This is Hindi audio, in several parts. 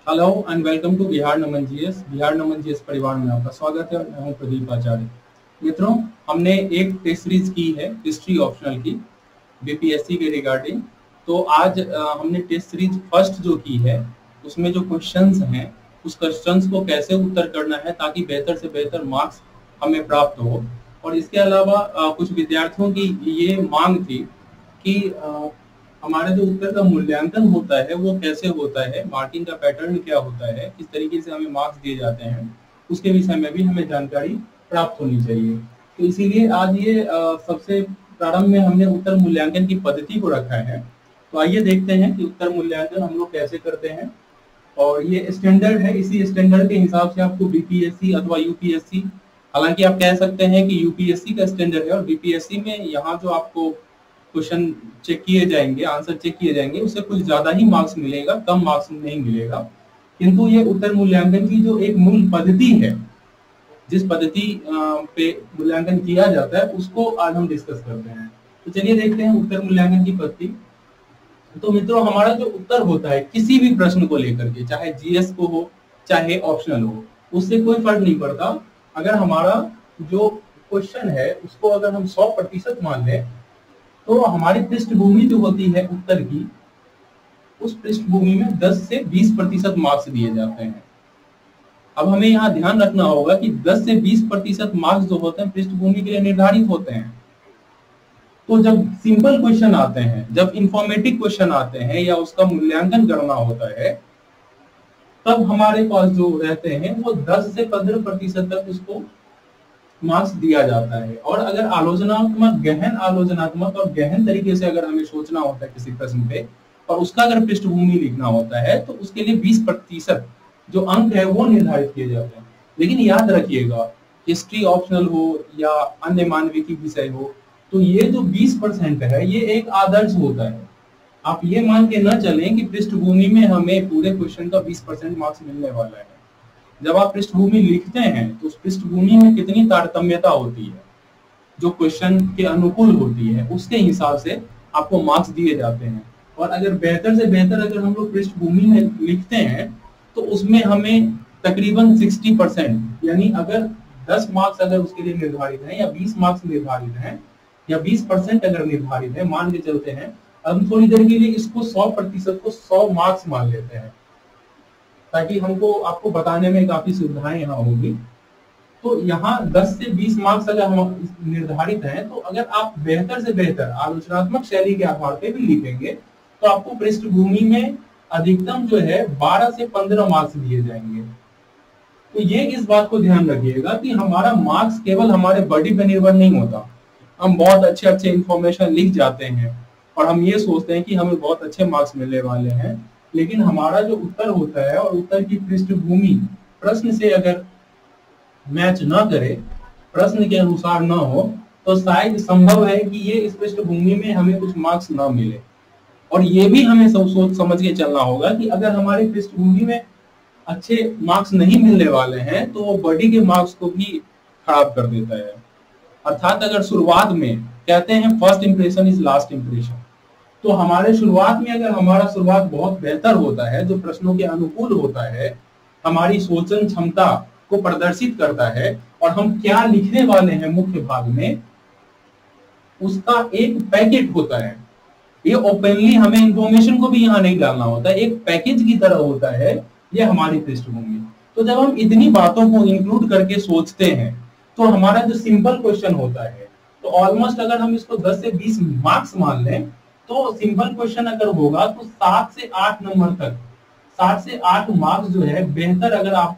Hello and welcome to Bihar Naman GS. Bihar Naman GS परिवार में आपका स्वागत है। मैं हूं प्रदीप आचार्य। मित्रों, हमने एक टेस्ट सीरीज की है हिस्ट्री ऑप्शनल की बीपीएससी के रिगार्डिंग। तो आज हमने टेस्ट सीरीज फर्स्ट जो की है उसमें जो क्वेश्चंस हैं उस क्वेश्चंस को कैसे उत्तर करना है ताकि बेहतर से बेहतर मार्क्स हमें प्राप्त हो। और इसके अलावा कुछ विद्यार्थियों की ये मांग थी कि हमारा जो उत्तर का मूल्यांकन होता है वो कैसे होता है, मार्किंग का पैटर्न क्या होता है, किस तरीके से हमें मार्क्स दिए जाते हैं, उसके विषय में भी हमें जानकारी प्राप्त होनी चाहिए। तो इसीलिए आज ये सबसे प्रारंभ में हमने उत्तर मूल्यांकन की पद्धति को रखा है। तो आइए देखते हैं कि उत्तर मूल्यांकन हम लोग कैसे करते हैं। और ये स्टैंडर्ड है, इसी स्टैंडर्ड के हिसाब से आपको बीपीएससी अथवा यूपीएससी, हालांकि आप कह सकते हैं कि यूपीएससी का स्टैंडर्ड है और बीपीएससी में यहाँ जो आपको क्वेश्चन चेक किए जाएंगे, आंसर चेक किए जाएंगे, उससे कुछ ज्यादा ही मार्क्स मिलेगा, कम मार्क्स नहीं मिलेगा। किंतु ये उत्तर मूल्यांकन की जो एक मूल पद्धति है, जिस पद्धति पे मूल्यांकन किया जाता है, उसको आज हम डिस्कस करते हैं। तो चलिए देखते हैं उत्तर मूल्यांकन की पद्धति। तो मित्रों, हमारा जो उत्तर होता है किसी भी प्रश्न को लेकर के, चाहे जीएस को हो चाहे ऑप्शनल हो, उससे कोई फर्क नहीं पड़ता। अगर हमारा जो क्वेश्चन है उसको अगर हम 100% मान लें तो हमारी पृष्ठभूमि जो होती है उत्तर की, उस पृष्ठभूमि में 10 से 20% मार्क्स दिए जाते हैं। अब हमें यहाँ ध्यान रखना होगा कि 10 से 20% मार्क्स जो होते हैं पृष्ठभूमि के लिए निर्धारित होते हैं। तो जब सिंपल क्वेश्चन आते हैं, जब इंफॉर्मेटिव क्वेश्चन आते हैं या उसका मूल्यांकन करना होता है, तब हमारे पास जो रहते हैं वो 10 से 15% तक उसको मार्क्स दिया जाता है। और अगर आलोचनात्मक, गहन आलोचनात्मक और गहन तरीके से अगर हमें सोचना होता है किसी प्रश्न पे और उसका अगर पृष्ठभूमि लिखना होता है तो उसके लिए 20% जो अंक है वो निर्धारित किए जाते हैं। लेकिन याद रखिएगा, हिस्ट्री ऑप्शनल हो या अन्य मानविकी विषय हो, तो ये जो 20% है ये एक आदर्श होता है। आप ये मान के न चलें कि पृष्ठभूमि में हमें पूरे क्वेश्चन का 20% मार्क्स मिलने वाला है। जब आप पृष्ठभूमि लिखते हैं तो उस पृष्ठभूमि में कितनी तारतम्यता होती है, जो क्वेश्चन के अनुकूल होती है, उसके हिसाब से आपको मार्क्स दिए जाते हैं। और अगर बेहतर से बेहतर अगर हम लोग पृष्ठभूमि में लिखते हैं तो उसमें हमें तकरीबन 60%, यानी अगर 10 मार्क्स अगर उसके लिए निर्धारित है या 20 मार्क्स निर्धारित है या 20% अगर निर्धारित है, मान के चलते हैं, हम थोड़ी देर के लिए इसको 100% को 100 मार्क्स मान लेते हैं ताकि हमको आपको बताने में काफी सुविधाएं यहाँ होगी। तो यहाँ 10 से 20 मार्क्स अगर हम निर्धारित हैं, तो अगर आप बेहतर से बेहतर आलोचनात्मक शैली के आधार पे भी लिखेंगे तो आपको पृष्ठभूमि में अधिकतम जो है 12 से 15 मार्क्स दिए जाएंगे। तो ये इस बात को ध्यान रखिएगा कि हमारा मार्क्स केवल हमारे बॉडी पे निर्भर नहीं होता। हम बहुत अच्छे अच्छे इंफॉर्मेशन लिख जाते हैं और हम ये सोचते हैं कि हमें बहुत अच्छे मार्क्स मिलने वाले हैं, लेकिन हमारा जो उत्तर होता है और उत्तर की पृष्ठभूमि प्रश्न से अगर मैच न करे, प्रश्न के अनुसार न हो, तो शायद संभव है कि ये इस पृष्ठभूमि में हमें कुछ मार्क्स न मिले। और ये भी हमें सब सोच समझ के चलना होगा कि अगर हमारी पृष्ठभूमि में अच्छे मार्क्स नहीं मिलने वाले हैं तो वो बॉडी के मार्क्स को भी खराब कर देता है। अर्थात अगर शुरुआत में कहते हैं first impression is last impression, तो हमारे शुरुआत में अगर हमारा शुरुआत बहुत बेहतर होता है, जो प्रश्नों के अनुकूल होता है, हमारी सोचन क्षमता को प्रदर्शित करता है और हम क्या लिखने वाले हैं मुख्य भाग में, उसका एक पैकेट होता है। ये ओपनली हमें इंफॉर्मेशन को भी यहाँ नहीं डालना होता, एक पैकेज की तरह होता है ये हमारी पृष्ठभूमि। तो जब हम इतनी बातों को इंक्लूड करके सोचते हैं तो हमारा जो सिंपल क्वेश्चन होता है, तो ऑलमोस्ट अगर हम इसको 10 से 20 मार्क्स मान लें, तो सिंपल क्वेश्चन अगर होगा तो 7 से 8 नंबर तक, 7 से 8 मार्क्स जो है बेहतर अगर आप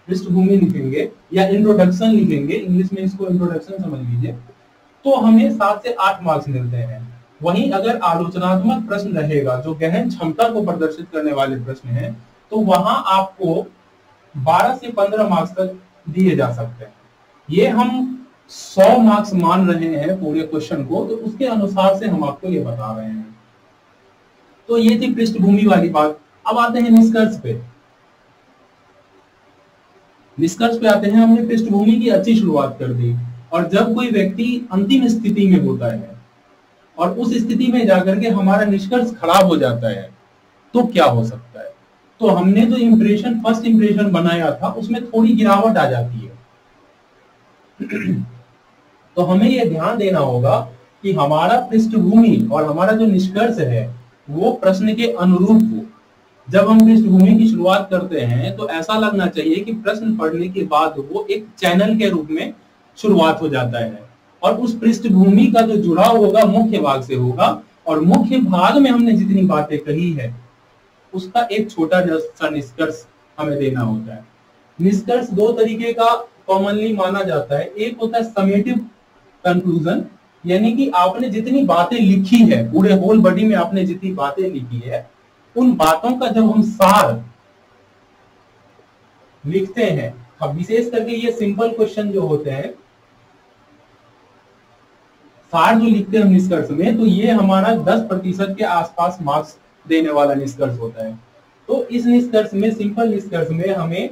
पृष्ठभूमि लिखेंगे या इंट्रोडक्शन लिखेंगे, इंग्लिश में इसको इंट्रोडक्शन समझ लीजिए, तो हमें 7 से 8 मार्क्स मिलते हैं। वहीं अगर आलोचनात्मक प्रश्न रहेगा, जो गहन क्षमता को प्रदर्शित करने वाले प्रश्न हैं, तो वहां आपको 12 से 15 मार्क्स तक दिए जा सकते हैं। ये हम 100 मार्क्स मान रहे हैं पूरे क्वेश्चन को, तो उसके अनुसार से हम आपको ये बता रहे हैं। तो ये थी पृष्ठभूमि वाली बात। अब आते हैं निष्कर्ष पे। निष्कर्ष पे आते हैं, हमने पृष्ठभूमि की अच्छी शुरुआत कर दी, और जब कोई व्यक्ति अंतिम स्थिति में होता है और उस स्थिति में जाकर के हमारा निष्कर्ष खराब हो जाता है, तो क्या हो सकता है? तो हमने जो इम्प्रेशन फर्स्ट इम्प्रेशन बनाया था उसमें थोड़ी गिरावट आ जाती है। तो हमें यह ध्यान देना होगा कि हमारा पृष्ठभूमि और हमारा जो निष्कर्ष है वो प्रश्न के अनुरूप हो। जब हम पृष्ठभूमि की शुरुआत करते हैं तो ऐसा लगना चाहिए कि प्रश्न पढ़ने के बाद वो एक चैनल के रूप में शुरुआत हो जाता है, और उस पृष्ठभूमि का जो जुड़ाव होगा मुख्य भाग से होगा, और मुख्य भाग में हमने जितनी बातें कही है उसका एक छोटा सा निष्कर्ष हमें देना होता है। निष्कर्ष दो तरीके का कॉमनली माना जाता है। एक होता है समेटिव कंक्लूजन, यानी कि आपने जितनी बातें लिखी है, पूरे होल बॉडी में आपने जितनी बातें लिखी है, उन बातों का जब हम सार लिखते हैं, अब विशेष करके ये सिंपल क्वेश्चन जो होते हैं, सार जो लिखते हैं निष्कर्ष में, तो ये हमारा 10% के आसपास मार्क्स देने वाला निष्कर्ष होता है। तो इस निष्कर्ष में, सिंपल निष्कर्ष में हमें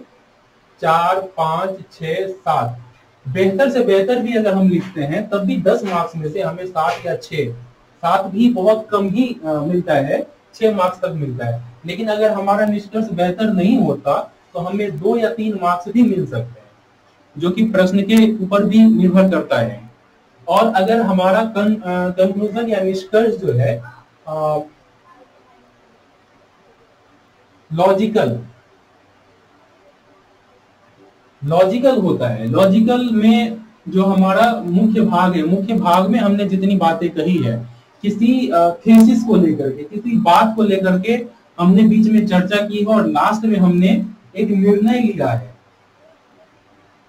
4, 5, 6, 7, बेहतर से बेहतर भी अगर हम लिखते हैं तब भी 10 मार्क्स में से हमें 7 या 6, 7 भी बहुत कम ही मिलता है, 6 मार्क्स तक मिलता है। लेकिन अगर हमारा निष्कर्ष बेहतर नहीं होता तो हमें 2 या 3 मार्क्स भी मिल सकते हैं, जो कि प्रश्न के ऊपर भी निर्भर करता है। और अगर हमारा कंक्लूजन या निष्कर्ष जो है लॉजिकल होता है, लॉजिकल में जो हमारा मुख्य भाग है, मुख्य भाग में हमने जितनी बातें कही है, किसी थीसिस को लेकर के, किसी बात को लेकर के हमने बीच में चर्चा की है और लास्ट में हमने एक निर्णय लिया है।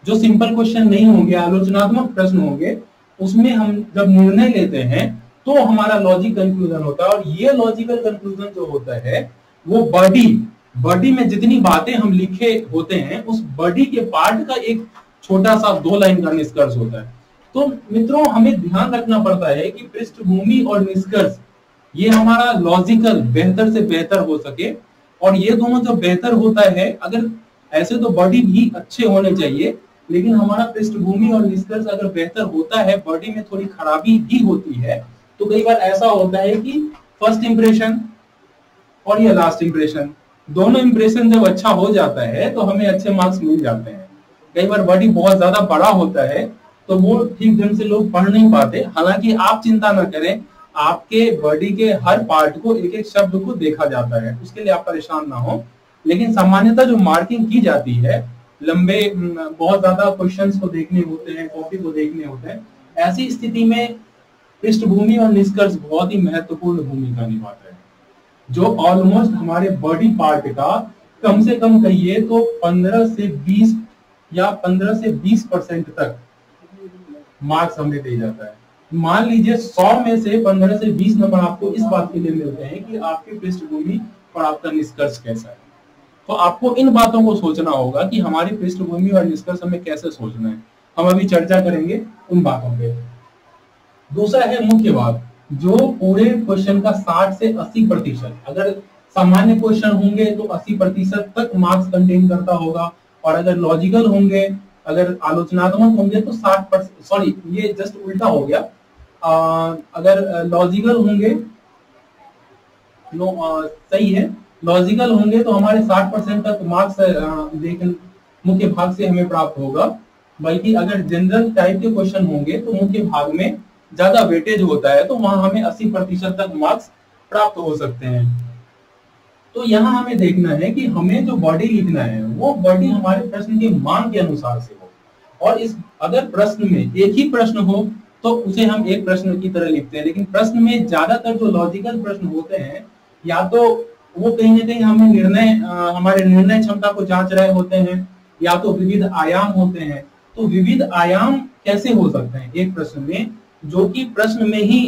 जो सिंपल क्वेश्चन नहीं होंगे, आलोचनात्मक प्रश्न होंगे, उसमें हम जब निर्णय लेते हैं तो हमारा लॉजिक कंक्लूजन होता है। और ये लॉजिकल कंक्लूजन जो होता है वो बॉडी में जितनी बातें हम लिखे होते हैं उस बॉडी के पार्ट का एक छोटा सा 2 लाइन का निष्कर्ष होता है। तो मित्रों, हमें ध्यान रखना पड़ता है कि पृष्ठभूमि और निष्कर्ष ये हमारा लॉजिकल बेहतर से बेहतर हो सके, और ये दोनों जो बेहतर होता है, अगर ऐसे तो बॉडी भी अच्छे होने चाहिए, लेकिन हमारा पृष्ठभूमि और निष्कर्ष अगर बेहतर होता है, बॉडी में थोड़ी खराबी भी होती है, तो कई बार ऐसा होता है कि फर्स्ट इंप्रेशन और ये लास्ट इंप्रेशन, दोनों इंप्रेशन जब अच्छा हो जाता है तो हमें अच्छे मार्क्स मिल जाते हैं। कई बार बॉडी बहुत ज्यादा बड़ा होता है तो वो ठीक ढंग से लोग पढ़ नहीं पाते। हालांकि आप चिंता ना करें, आपके बॉडी के हर पार्ट को, एक एक शब्द को देखा जाता है, उसके लिए आप परेशान ना हो। लेकिन सामान्यतः जो मार्किंग की जाती है, लंबे बहुत ज्यादा क्वेश्चंस को देखने होते हैं, कॉपी को देखने होते हैं, ऐसी स्थिति में पृष्ठभूमि और निष्कर्ष बहुत ही महत्वपूर्ण भूमिका निभाता है, जो ऑलमोस्ट हमारे बॉडी पार्ट का कम से कम कहिए तो 15 से 20 या 15 से 20% तक मार्क्स हमें दे जाता है। मान लीजिए 100 में से 15 से 20 नंबर आपको इस बात के लिए मिलते हैं कि आपकी पृष्ठभूमि और आपका निष्कर्ष कैसा है। तो आपको इन बातों को सोचना होगा कि हमारी पृष्ठभूमि और निष्कर्ष हमें कैसे सोचना है। हम अभी चर्चा करेंगे उन बातों पे। दूसरा है मुख्य भाग, जो पूरे क्वेश्चन का 60 से 80%, अगर सामान्य क्वेश्चन होंगे तो 80% तक मार्क्स कंटेन करता होगा, और अगर लॉजिकल होंगे, अगर आलोचनात्मक होंगे तो 60%, सॉरी ये जस्ट उल्टा हो गया, अगर लॉजिकल होंगे, सही है, लॉजिकल होंगे तो हमारे 60% तक मार्क्स मुख्य भाग से हमें प्राप्त होगा। बल्कि अगर जनरल टाइप के क्वेश्चन होंगे तो मुख्य भाग में ज्यादा वेटेज होता है, तो वहां हमें 80% तक मार्क्स प्राप्त हो सकते हैं। तो यहाँ हमें देखना है कि हमें जो बॉडी लिखना है वो बॉडी हमारे प्रश्न के मांग के अनुसार से हो, और इस अगर प्रश्न में एक ही प्रश्न हो तो उसे हम एक प्रश्न की तरह लिखते हैं। लेकिन प्रश्न में ज्यादातर जो लॉजिकल प्रश्न होते हैं, या तो वो कहीं ना कहीं हमें हमारे निर्णय क्षमता को जांच रहे होते हैं, या तो विविध आयाम होते हैं। तो विविध आयाम कैसे हो सकते हैं एक प्रश्न में, जो कि प्रश्न में ही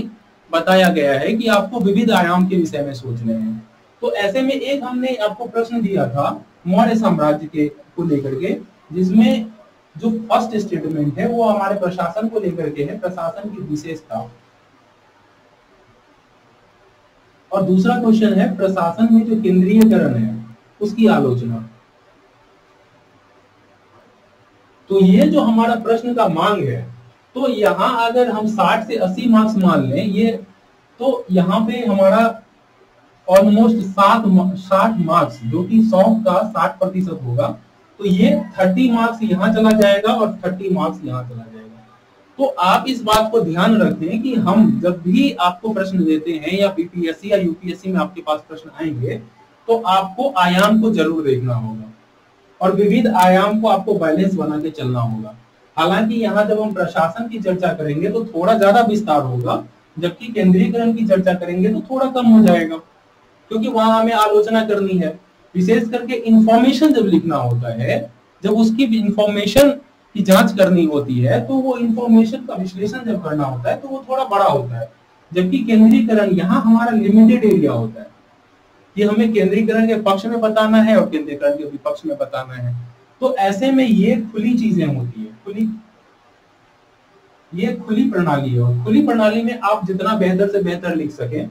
बताया गया है कि आपको विविध आयाम के विषय में सोचने हैं। तो ऐसे में एक हमने आपको प्रश्न दिया था मौर्य साम्राज्य के को लेकर के, जिसमें जो फर्स्ट स्टेटमेंट है वो हमारे प्रशासन को लेकर के है, प्रशासन की विशेषता, और दूसरा क्वेश्चन है प्रशासन में जो केंद्रीयकरण है उसकी आलोचना। तो ये जो हमारा प्रश्न का मांग है, तो यहाँ अगर हम 60 से 80 मार्क्स मान लें ये, तो यहाँ पे हमारा ऑलमोस्ट 60 मार्क्स, जो कि 100 का 60% होगा। तो ये 30 मार्क्स यहाँ चला जाएगा और 30 मार्क्स यहाँ चला जाएगा। तो आप इस बात को ध्यान रखें कि हम जब भी आपको प्रश्न देते हैं या बीपीएससी या यूपीएससी में आपके पास प्रश्न आएंगे, तो आपको आयाम को जरूर देखना होगा और विविध आयाम को आपको बैलेंस बना के चलना होगा। हालांकि यहाँ जब हम प्रशासन की चर्चा करेंगे तो थोड़ा ज्यादा विस्तार होगा, जबकि केंद्रीकरण की चर्चा करेंगे तो थोड़ा कम हो जाएगा, क्योंकि वहां हमें आलोचना करनी है। विशेष करके इंफॉर्मेशन जब लिखना होता है, जब उसकी इंफॉर्मेशन की जांच करनी होती है, तो वो इंफॉर्मेशन का विश्लेषण जब करना होता है तो वो थोड़ा बड़ा होता है। जबकि केंद्रीकरण यहाँ हमारा लिमिटेड एरिया होता है कि हमें केंद्रीकरण के पक्ष में बताना है और केंद्रीकरण के विपक्ष में बताना है। तो ऐसे में ये खुली चीजें होती है, ये खुली प्रणाली है और खुली प्रणाली में आप जितना बेहतर से बेहतर लिख सकें,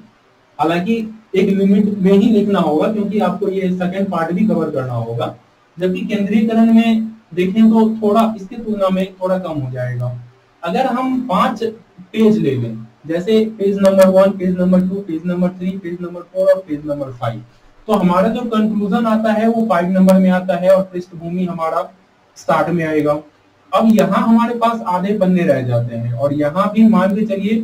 हालांकि एक लिमिट में ही लिखना होगा, क्योंकि आपको ये सेकंड पार्ट भी कवर करना होगा। जबकि केंद्रीकरण में देखें तो थोड़ा इसकी तुलना में थोड़ा कम हो जाएगा। अगर हम 5 पेज ले लें, जैसे page number 1, page number 2, page number 3, page number 4 और पेज नंबर 5, तो हमारा जो कंक्लूजन आता है वो 5 नंबर में आता है और पृष्ठभूमि हमारा स्टार्ट में आएगा। अब यहाँ हमारे पास आधे पन्ने रह जाते हैं और यहाँ भी मान के चलिए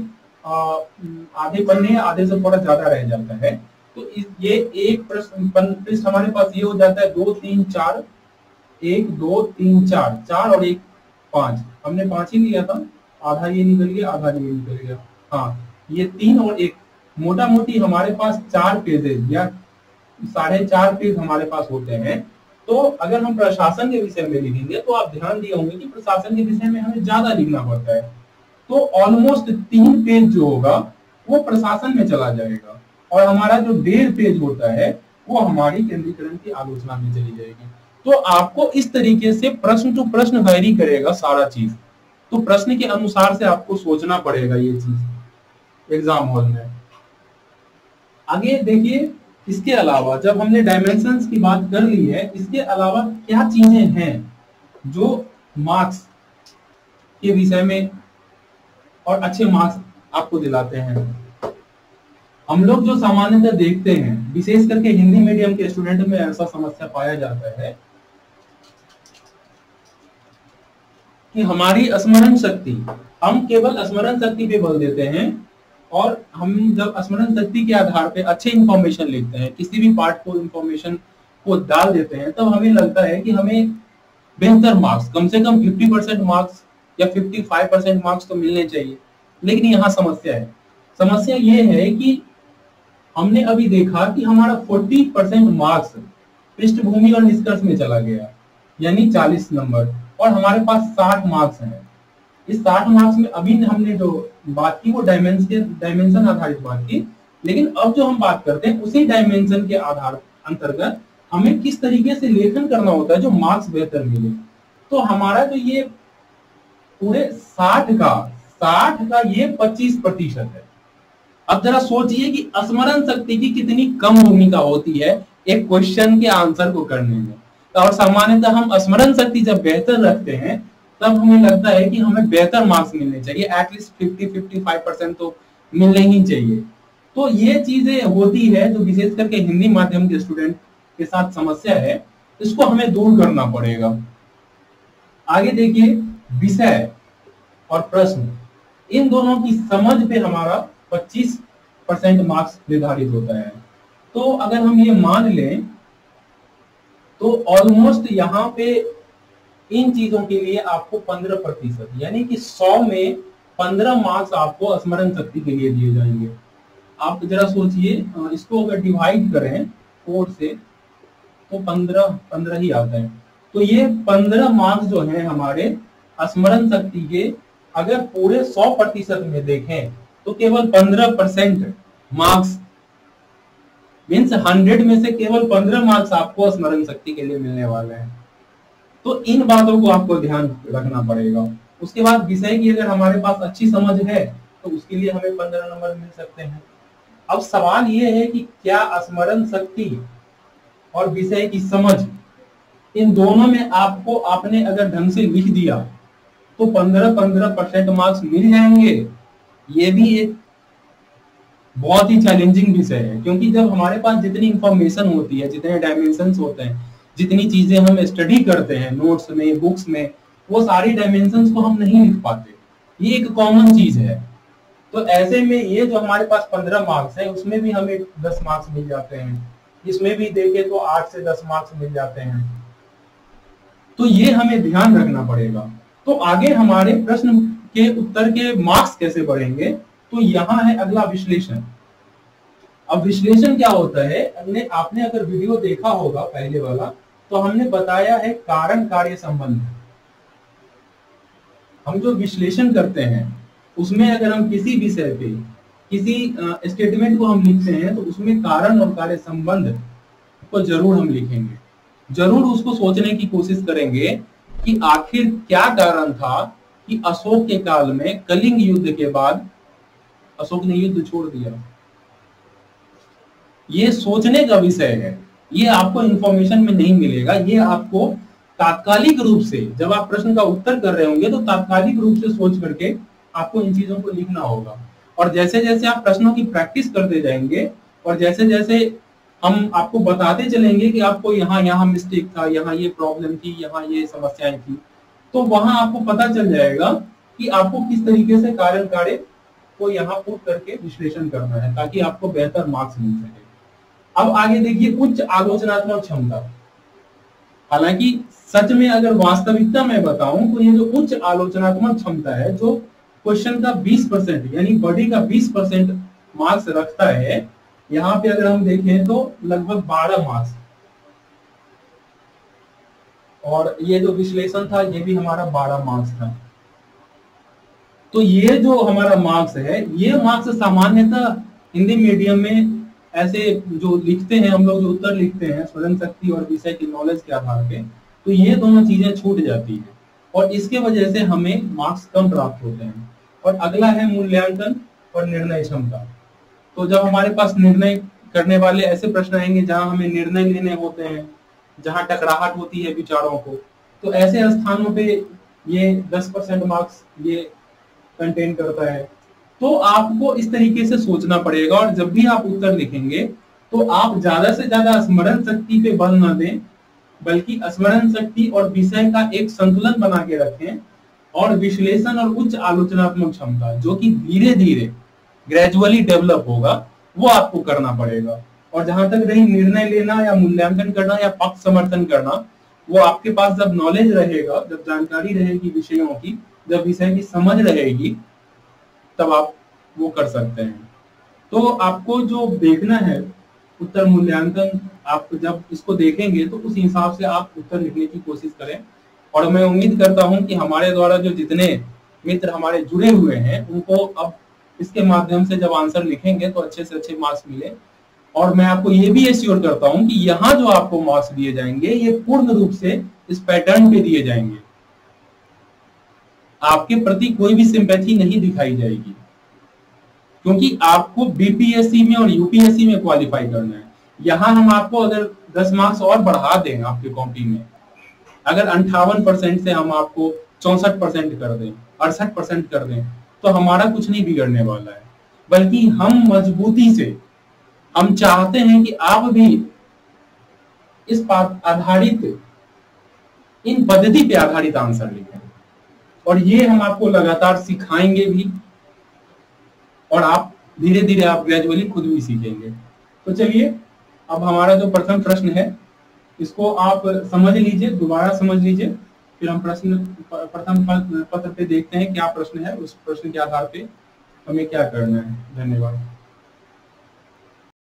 आधे पन्ने, आधे से थोड़ा ज्यादा रह जाता है। तो ये एक पृष्ठ हमारे पास ये हो जाता है 2 3 4, 1 2 3 4, 4 और 1 5, हमने 5 ही लिया था, आधा ये निकल गया, आधा ये निकल गया। हाँ, ये 3 और 1 मोटा मोटी हमारे पास 4 पेजेज या 4.5 पेज हमारे पास होते हैं। तो अगर हम प्रशासन के विषय में लिखेंगे तो आप ध्यान दिए होंगे कि प्रशासन के विषय में हमें ज्यादा लिखना पड़ता है। तो ऑलमोस्ट 3 पेज जो होगा वो प्रशासन में चला जाएगा और हमारा जो 1.5 पेज होता है वो हमारी केंद्रीकरण की आलोचना में चली जाएगी। तो आपको इस तरीके से प्रश्न टू प्रश्न वैरी करेगा सारा चीज। तो प्रश्न के अनुसार से आपको सोचना पड़ेगा ये चीज एग्जाम हॉल में। आगे देखिए, इसके अलावा जब हमने डायमेंशंस की बात कर ली है, इसके अलावा क्या चीजें हैं जो मार्क्स के विषय में और अच्छे मार्क्स आपको दिलाते हैं। हम लोग जो सामान्यतः देखते हैं, विशेष करके हिंदी मीडियम के स्टूडेंट में ऐसा समस्या पाया जाता है कि हमारी स्मरण शक्ति, हम केवल स्मरण शक्ति पे बल देते हैं और हम जब स्मरण शक्ति के आधार पे अच्छे इंफॉर्मेशन लिखते हैं, किसी भी पार्ट को इंफॉर्मेशन को डाल देते हैं, तब हमें लगता है कि हमें बेहतर मार्क्स, कम से कम 50% मार्क्स या 55% मार्क्स तो मिलने चाहिए। लेकिन यहाँ समस्या है, समस्या ये है कि हमने अभी देखा कि हमारा 40% मार्क्स पृष्ठभूमि और निष्कर्ष में चला गया, यानी 40 नंबर, और हमारे पास 60 मार्क्स हैं। इस 60 मार्क्स में अभी हमने जो बात की वो डायमेंशन आधारित बात की, लेकिन अब जो हम बात करते हैं उसी डायमेंशन के आधार अंतर्गत हमें किस तरीके से लेखन करना होता है जो मार्क्स बेहतर मिले। तो हमारा जो ये पूरे 60 का ये 25% है। अब जरा सोचिए कि स्मरण शक्ति की कितनी कम भूमिका होती है एक क्वेश्चन के आंसर को करने में। तो और सामान्यतः हम स्मरण शक्ति जब बेहतर रखते हैं तब हमें लगता है कि हमें बेहतर मार्क्स मिलने चाहिए, एटलीस्ट 50-55% तो मिलने ही चाहिए। तो ये चीजें होती है जो विशेष करके हिंदी माध्यम के स्टूडेंट के साथ समस्या है, इसको हमें दूर करना पड़ेगा। आगे देखिए, विषय और प्रश्न, इन दोनों की समझ पे हमारा 25% मार्क्स निर्धारित होता है। तो अगर हम ये मान लें तो ऑलमोस्ट यहाँ पे इन चीजों के लिए आपको 15%, यानी कि 100 में 15 मार्क्स आपको स्मरण शक्ति के लिए दिए जाएंगे। आप जरा सोचिए, इसको अगर डिवाइड करें 4 से तो 15 ही आता है। तो ये 15 मार्क्स जो हैं हमारे स्मरण शक्ति के, अगर पूरे 100% में देखें तो केवल 15% मार्क्स, मीन्स 100 में से केवल 15 मार्क्स आपको स्मरण शक्ति के लिए मिलने वाले हैं। तो इन बातों को आपको ध्यान रखना पड़ेगा। उसके बाद विषय की अगर हमारे पास अच्छी समझ है तो उसके लिए हमें 15 नंबर मिल सकते हैं। अब सवाल ये है कि क्या स्मरण शक्ति और विषय की समझ, इन दोनों में आपको आपने अगर ढंग से लिख दिया तो 15% मार्क्स मिल जाएंगे? ये भी एक बहुत ही चैलेंजिंग विषय है, क्योंकि जब हमारे पास जितनी इंफॉर्मेशन होती है, जितने डायमेंशंस होते हैं, जितनी चीजें हम स्टडी करते हैं नोट्स में, बुक्स में, वो सारी डायमेंशंस को हम नहीं लिख पाते। ये एक कॉमन चीज है। तो ऐसे में ये जो हमारे पास 15 मार्क्स है, उसमें भी हमें 10 मार्क्स मिल जाते हैं, इसमें भी देखें तो 8 से 10 मार्क्स मिल जाते हैं। तो ये हमें ध्यान रखना पड़ेगा। तो आगे हमारे प्रश्न के उत्तर के मार्क्स कैसे बढ़ेंगे, तो यहाँ है अगला विश्लेषण। अब विश्लेषण क्या होता है, आपने अगर वीडियो देखा होगा पहले वाला, तो हमने बताया है कारण कार्य संबंध। हम जो विश्लेषण करते हैं उसमें अगर हम किसी विषय पे किसी स्टेटमेंट को हम लिखते हैं, तो उसमें कारण और कार्य संबंध को जरूर हम लिखेंगे, जरूर उसको सोचने की कोशिश करेंगे कि आखिर क्या कारण था कि अशोक के काल में कलिंग युद्ध के बाद अशोक ने युद्ध छोड़ दिया। ये सोचने का विषय है, ये आपको इंफॉर्मेशन में नहीं मिलेगा। ये आपको तात्कालिक रूप से, जब आप प्रश्न का उत्तर कर रहे होंगे, तो तात्कालिक रूप से सोच करके आपको इन चीजों को लिखना होगा। और जैसे जैसे आप प्रश्नों की प्रैक्टिस करते जाएंगे और जैसे जैसे हम आपको बताते चलेंगे कि आपको यहाँ यहाँ मिस्टेक था, यहाँ ये प्रॉब्लम थी, यहाँ ये समस्याएं थी, तो वहां आपको पता चल जाएगा कि आपको किस तरीके से कारण कार्य को यहाँ पुट करके विश्लेषण करना है, ताकि आपको बेहतर मार्क्स मिल सके। अब आगे देखिए, उच्च आलोचनात्मक क्षमता। हालांकि सच में अगर वास्तविकता में बताऊं तो ये जो उच्च आलोचनात्मक क्षमता है, जो क्वेश्चन का 20% यानी बॉडी का 20% मार्क्स रखता है, यहाँ पे अगर हम देखें तो लगभग 12 मार्क्स। और ये जो विश्लेषण था ये भी हमारा 12 मार्क्स था। तो ये जो हमारा मार्क्स है, ये मार्क्स सामान्यतः हिंदी मीडियम में ऐसे जो लिखते हैं हम लोग, जो उत्तर लिखते हैं स्वयं शक्ति और विषय की नॉलेज के आधार पे, तो ये दोनों चीजें छूट जाती है और इसके वजह से हमें मार्क्स कम प्राप्त होते हैं। और अगला है मूल्यांकन और निर्णय क्षमता। तो जब हमारे पास निर्णय करने वाले ऐसे प्रश्न आएंगे जहां हमें निर्णय लेने होते हैं, जहां टकराहट होती है विचारों को, तो ऐसे स्थानों पे ये 10% मार्क्स ये कंटेन करता है। तो आपको इस तरीके से सोचना पड़ेगा और जब भी आप उत्तर लिखेंगे तो आप ज्यादा से ज्यादा स्मरण शक्ति पे बल न दें, बल्कि स्मरण शक्ति और विषय का एक संतुलन बना के रखें। और विश्लेषण और उच्च आलोचनात्मक क्षमता, जो कि धीरे धीरे ग्रेजुअली डेवलप होगा, वो आपको करना पड़ेगा। और जहां तक रही निर्णय लेना या मूल्यांकन करना या पक्ष समर्थन करना, वो आपके पास जब नॉलेज रहेगा, जब जानकारी रहेगी विषयों की, जब विषय की समझ रहेगी, तब आप वो कर सकते हैं। तो आपको जो देखना है उत्तर मूल्यांकन, आप जब इसको देखेंगे तो उस हिसाब से आप उत्तर लिखने की कोशिश करें। और मैं उम्मीद करता हूं कि हमारे द्वारा जो जितने मित्र हमारे जुड़े हुए हैं, उनको अब इसके माध्यम से जब आंसर लिखेंगे तो अच्छे से अच्छे मार्क्स मिले। और मैं आपको ये भी एश्योर करता हूं कि यहाँ जो आपको मार्क्स दिए जाएंगे, ये पूर्ण रूप से इस पैटर्न पे दिए जाएंगे। आपके प्रति कोई भी सिंपैथी नहीं दिखाई जाएगी, क्योंकि आपको बीपीएससी में और यूपीएससी में क्वालिफाई करना है। यहां हम आपको अगर 10 मार्क्स और बढ़ा दें आपके कॉपी में, अगर 58% से हम आपको 64% कर दें, 68% कर दें, तो हमारा कुछ नहीं बिगड़ने वाला है। बल्कि हम मजबूती से हम चाहते हैं कि आप भी इस बात आधारित, इन पद्धति पे आधारित आंसर लिखें। और ये हम आपको लगातार सिखाएंगे भी, और आप धीरे धीरे आप ग्रेजुअली खुद भी सीखेंगे। तो चलिए, अब हमारा जो प्रथम प्रश्न है इसको आप समझ लीजिए, दोबारा समझ लीजिए, फिर हम प्रथम पत्र पे देखते हैं क्या प्रश्न है, उस प्रश्न के आधार पे हमें क्या करना है। धन्यवाद।